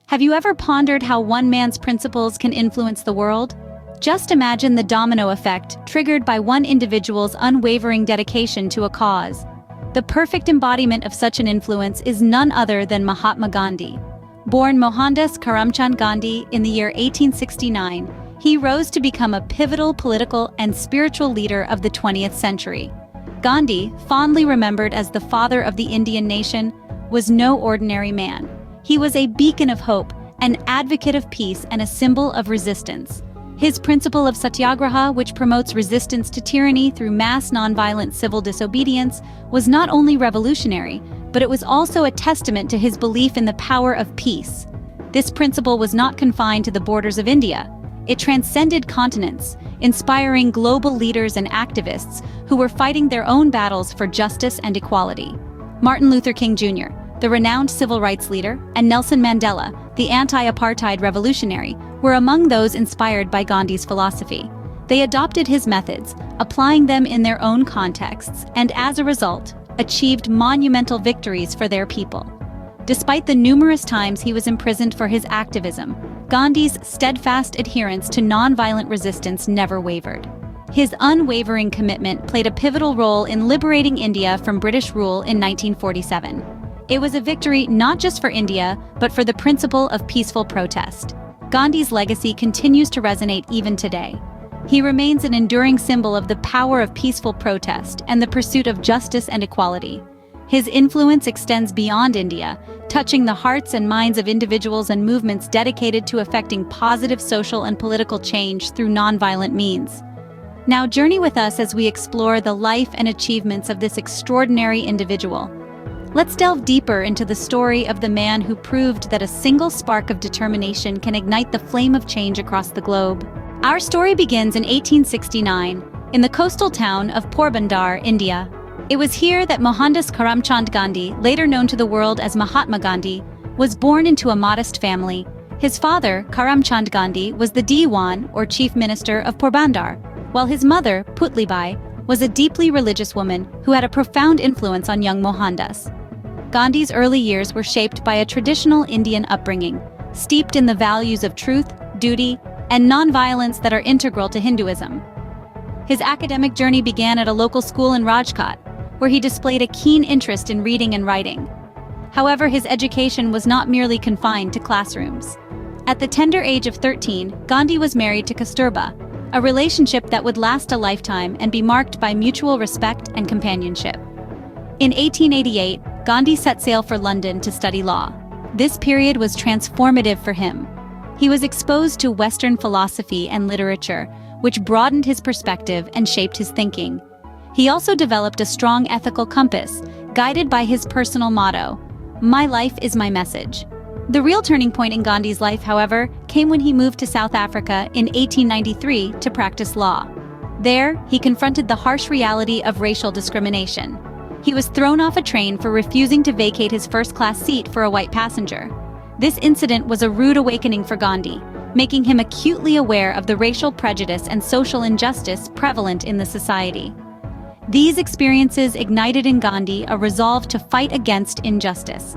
Have you ever pondered how one man's principles can influence the world? Just imagine the domino effect triggered by one individual's unwavering dedication to a cause. The perfect embodiment of such an influence is none other than Mahatma Gandhi. Born Mohandas Karamchand Gandhi in the year 1869, he rose to become a pivotal political and spiritual leader of the 20th century. Gandhi, fondly remembered as the father of the Indian nation, was no ordinary man. He was a beacon of hope, an advocate of peace, and a symbol of resistance. His principle of Satyagraha, which promotes resistance to tyranny through mass nonviolent civil disobedience, was not only revolutionary, but it was also a testament to his belief in the power of peace. This principle was not confined to the borders of India. It transcended continents, inspiring global leaders and activists who were fighting their own battles for justice and equality. Martin Luther King Jr., the renowned civil rights leader, and Nelson Mandela, the anti-apartheid revolutionary, were among those inspired by Gandhi's philosophy. They adopted his methods, applying them in their own contexts, and as a result, achieved monumental victories for their people. Despite the numerous times he was imprisoned for his activism, Gandhi's steadfast adherence to nonviolent resistance never wavered. His unwavering commitment played a pivotal role in liberating India from British rule in 1947. It was a victory not just for India, but for the principle of peaceful protest. Gandhi's legacy continues to resonate even today. He remains an enduring symbol of the power of peaceful protest and the pursuit of justice and equality. His influence extends beyond India, touching the hearts and minds of individuals and movements dedicated to effecting positive social and political change through nonviolent means. Now journey with us as we explore the life and achievements of this extraordinary individual. Let's delve deeper into the story of the man who proved that a single spark of determination can ignite the flame of change across the globe. Our story begins in 1869, in the coastal town of Porbandar, India. It was here that Mohandas Karamchand Gandhi, later known to the world as Mahatma Gandhi, was born into a modest family. His father, Karamchand Gandhi, was the Diwan, or chief minister of Porbandar, while his mother, Putlibai, was a deeply religious woman who had a profound influence on young Mohandas. Gandhi's early years were shaped by a traditional Indian upbringing, steeped in the values of truth, duty, and nonviolence that are integral to Hinduism. His academic journey began at a local school in Rajkot, where he displayed a keen interest in reading and writing. However, his education was not merely confined to classrooms. At the tender age of 13, Gandhi was married to Kasturba, a relationship that would last a lifetime and be marked by mutual respect and companionship. In 1888, Gandhi set sail for London to study law. This period was transformative for him. He was exposed to Western philosophy and literature, which broadened his perspective and shaped his thinking. He also developed a strong ethical compass, guided by his personal motto, "My life is my message." The real turning point in Gandhi's life, however, came when he moved to South Africa in 1893 to practice law. There, he confronted the harsh reality of racial discrimination. He was thrown off a train for refusing to vacate his first-class seat for a white passenger. This incident was a rude awakening for Gandhi, making him acutely aware of the racial prejudice and social injustice prevalent in the society. These experiences ignited in Gandhi a resolve to fight against injustice.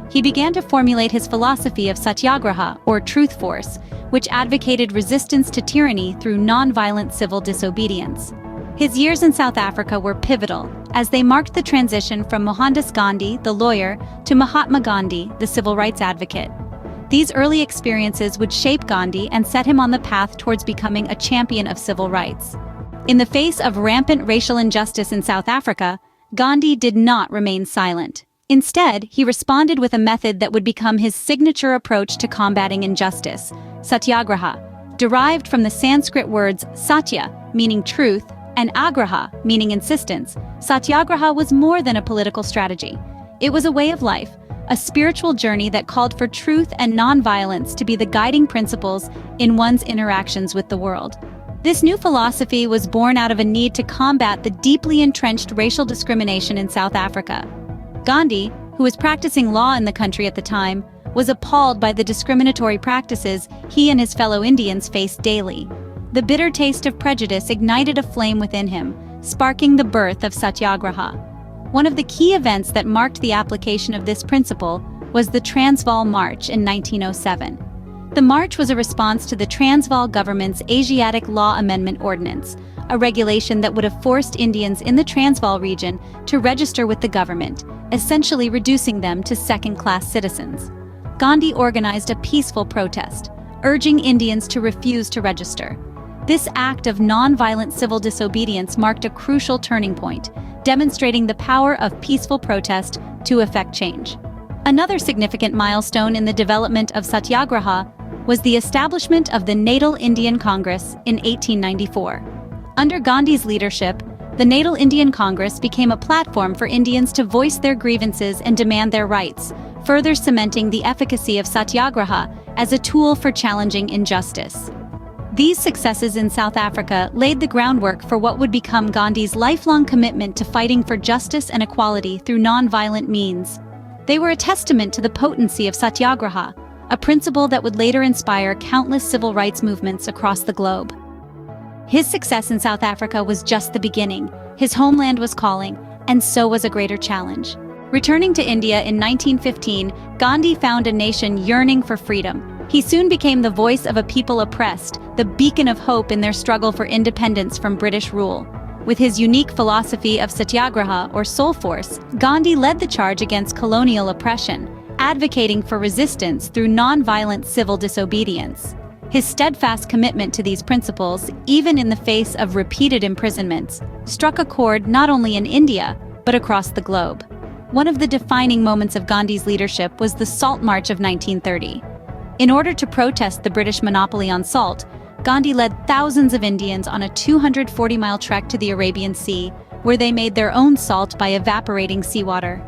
He began to formulate his philosophy of Satyagraha, or truth force, which advocated resistance to tyranny through nonviolent civil disobedience. His years in South Africa were pivotal, as they marked the transition from Mohandas Gandhi, the lawyer, to Mahatma Gandhi, the civil rights advocate. These early experiences would shape Gandhi and set him on the path towards becoming a champion of civil rights. In the face of rampant racial injustice in South Africa, Gandhi did not remain silent. Instead, he responded with a method that would become his signature approach to combating injustice, Satyagraha. Derived from the Sanskrit words satya, meaning truth, and agraha, meaning insistence, Satyagraha was more than a political strategy. It was a way of life, a spiritual journey that called for truth and nonviolence to be the guiding principles in one's interactions with the world. This new philosophy was born out of a need to combat the deeply entrenched racial discrimination in South Africa. Gandhi, who was practicing law in the country at the time, was appalled by the discriminatory practices he and his fellow Indians faced daily. The bitter taste of prejudice ignited a flame within him, sparking the birth of Satyagraha. One of the key events that marked the application of this principle was the Transvaal March in 1907. The march was a response to the Transvaal government's Asiatic Law Amendment Ordinance, a regulation that would have forced Indians in the Transvaal region to register with the government, essentially reducing them to second-class citizens. Gandhi organized a peaceful protest, urging Indians to refuse to register. This act of non-violent civil disobedience marked a crucial turning point, demonstrating the power of peaceful protest to effect change. Another significant milestone in the development of Satyagraha was the establishment of the Natal Indian Congress in 1894. Under Gandhi's leadership, the Natal Indian Congress became a platform for Indians to voice their grievances and demand their rights, further cementing the efficacy of Satyagraha as a tool for challenging injustice. These successes in South Africa laid the groundwork for what would become Gandhi's lifelong commitment to fighting for justice and equality through non-violent means. They were a testament to the potency of Satyagraha, a principle that would later inspire countless civil rights movements across the globe. His success in South Africa was just the beginning. His homeland was calling, and so was a greater challenge. Returning to India in 1915, Gandhi found a nation yearning for freedom. He soon became the voice of a people oppressed, the beacon of hope in their struggle for independence from British rule. With his unique philosophy of Satyagraha, or soul force, Gandhi led the charge against colonial oppression, advocating for resistance through non-violent civil disobedience. His steadfast commitment to these principles, even in the face of repeated imprisonments, struck a chord not only in India, but across the globe. One of the defining moments of Gandhi's leadership was the Salt March of 1930. In order to protest the British monopoly on salt, Gandhi led thousands of Indians on a 240-mile trek to the Arabian Sea, where they made their own salt by evaporating seawater.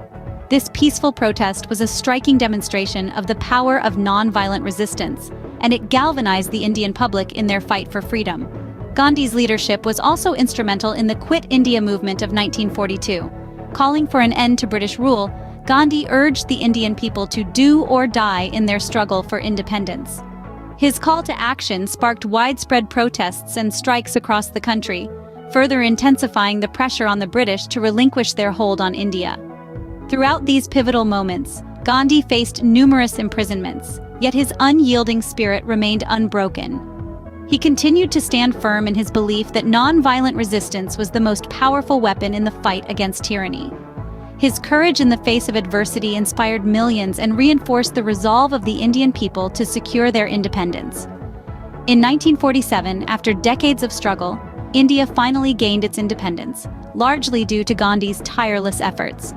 This peaceful protest was a striking demonstration of the power of non-violent resistance, and it galvanized the Indian public in their fight for freedom. Gandhi's leadership was also instrumental in the Quit India movement of 1942. Calling for an end to British rule, Gandhi urged the Indian people to do or die in their struggle for independence. His call to action sparked widespread protests and strikes across the country, further intensifying the pressure on the British to relinquish their hold on India. Throughout these pivotal moments, Gandhi faced numerous imprisonments, yet his unyielding spirit remained unbroken. He continued to stand firm in his belief that non-violent resistance was the most powerful weapon in the fight against tyranny. His courage in the face of adversity inspired millions and reinforced the resolve of the Indian people to secure their independence. In 1947, after decades of struggle, India finally gained its independence, largely due to Gandhi's tireless efforts.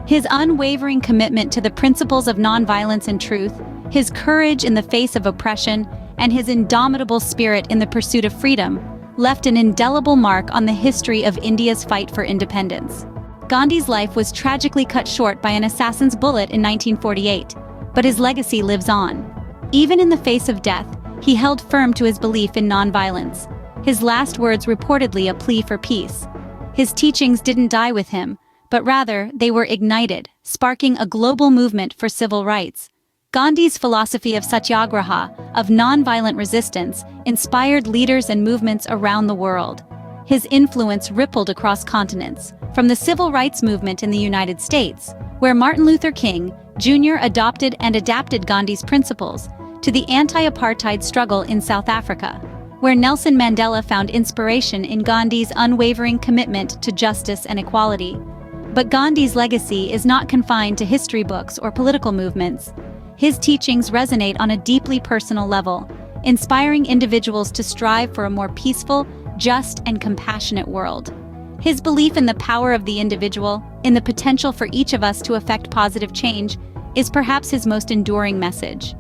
His unwavering commitment to the principles of nonviolence and truth, his courage in the face of oppression, and his indomitable spirit in the pursuit of freedom left an indelible mark on the history of India's fight for independence. Gandhi's life was tragically cut short by an assassin's bullet in 1948, but his legacy lives on. Even in the face of death, he held firm to his belief in nonviolence. His last words reportedly a plea for peace. His teachings didn't die with him, but rather they were ignited, sparking a global movement for civil rights. Gandhi's philosophy of Satyagraha, of nonviolent resistance, inspired leaders and movements around the world. His influence rippled across continents, from the civil rights movement in the United States, where Martin Luther King, Jr. adopted and adapted Gandhi's principles, to the anti-apartheid struggle in South Africa, where Nelson Mandela found inspiration in Gandhi's unwavering commitment to justice and equality. But Gandhi's legacy is not confined to history books or political movements. His teachings resonate on a deeply personal level, inspiring individuals to strive for a more peaceful, just, and compassionate world. His belief in the power of the individual, in the potential for each of us to effect positive change, is perhaps his most enduring message.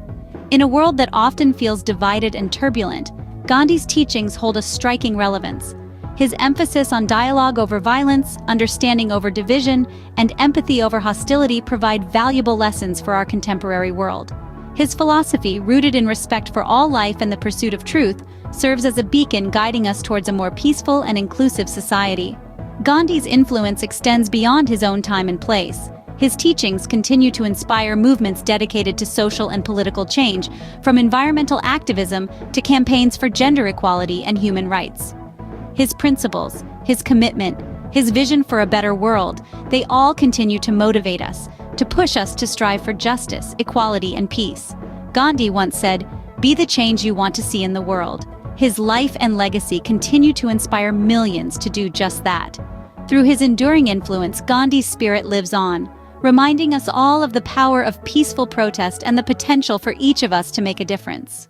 In a world that often feels divided and turbulent, Gandhi's teachings hold a striking relevance. His emphasis on dialogue over violence, understanding over division, and empathy over hostility provide valuable lessons for our contemporary world. His philosophy, rooted in respect for all life and the pursuit of truth, serves as a beacon guiding us towards a more peaceful and inclusive society. Gandhi's influence extends beyond his own time and place. His teachings continue to inspire movements dedicated to social and political change, from environmental activism to campaigns for gender equality and human rights. His principles, his commitment, his vision for a better world, they all continue to motivate us, to push us to strive for justice, equality, and peace. Gandhi once said, "Be the change you want to see in the world." His life and legacy continue to inspire millions to do just that. Through his enduring influence, Gandhi's spirit lives on, reminding us all of the power of peaceful protest and the potential for each of us to make a difference.